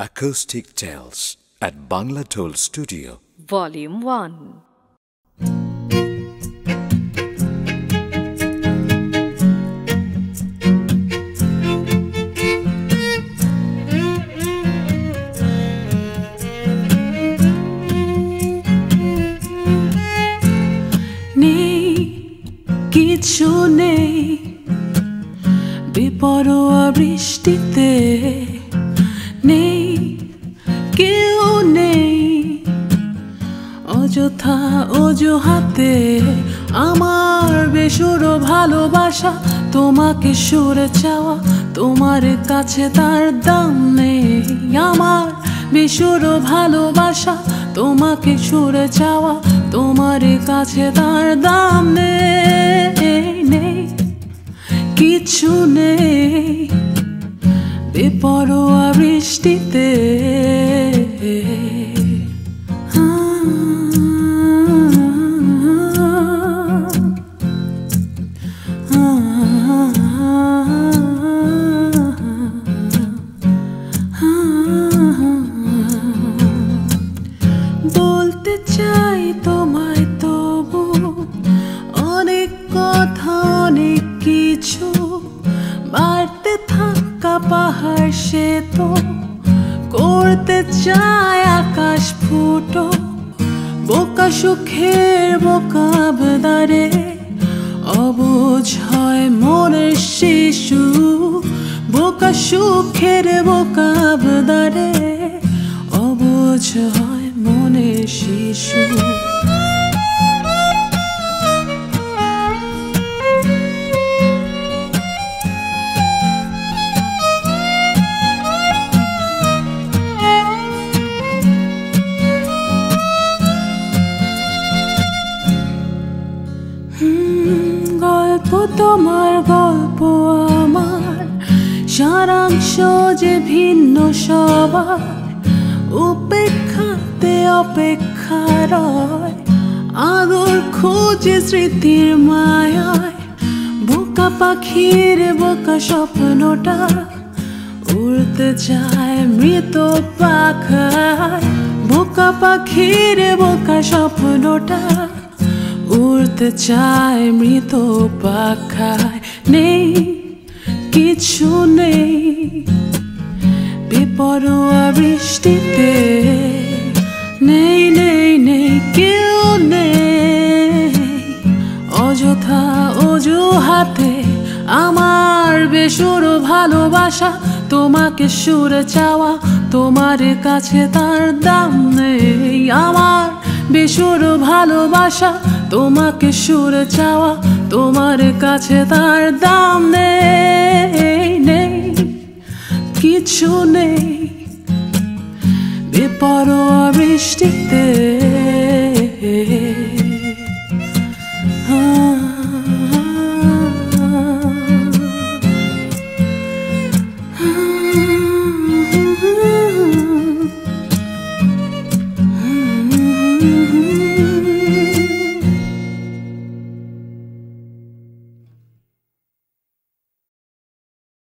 Acoustic Tales at Bangla Toll Studio. Volume 1. কিছু নেই বেপরোয়া বৃষ্টিতে, নেই কেউ নেই অযথা অজুহাতে। আমার বেসুরো ভালোবাসা, তোমাকে সুরে চাওয়া, তোমার কাছে তার দাম নেই। আমার বেসুরো ভালোবাসা, তোমাকে সুরে চাওয়া, তোমার কাছে তার দাম নেই। কিছু নেই বেপরোয়া বৃষ্টিতে। বলতে চাই তোমায় তবু অনেক কথা, অনেক কিছু। বাড়তে থাকা পাহাড় সে তো করতে চায় আকাশ ফুটো। বোকা সুখের বোকা আবদারে অবুঝ হয় মনের শিশু। বোকা সুখের বোকা আবদারে অবুঝ হয় মনের শিশু। গল্প তোমার, গল্প আমার, সারাংশ যে ভিন্ন সবার। উপেক্ষাতে অপেক্ষা রয়, আদর খোঁজে স্মৃতির মায়ায়। বোকা পাখির বোকা স্বপ্নটা উড়তে চায় মৃত পাখায়। বোকা পাখির বোকা স্বপ্নটা উড়তে চায় মৃত পাখায়। নেই কিছু নেই বেপরোয়া বৃষ্টিতে, নেই নেই নেই কেউ নেই অযথা অজুহাতে। আমার বেসুরো ভালোবাসা, তোমাকে সুরে চাওয়া, তোমার কাছে তার দাম নেই। আমার বেসুরো ভালোবাসা, তোমাকে সুরে চাওয়া, তোমার কাছে তার দাম নেই। কিছু নেই বেপরোয়া বৃষ্টিতে।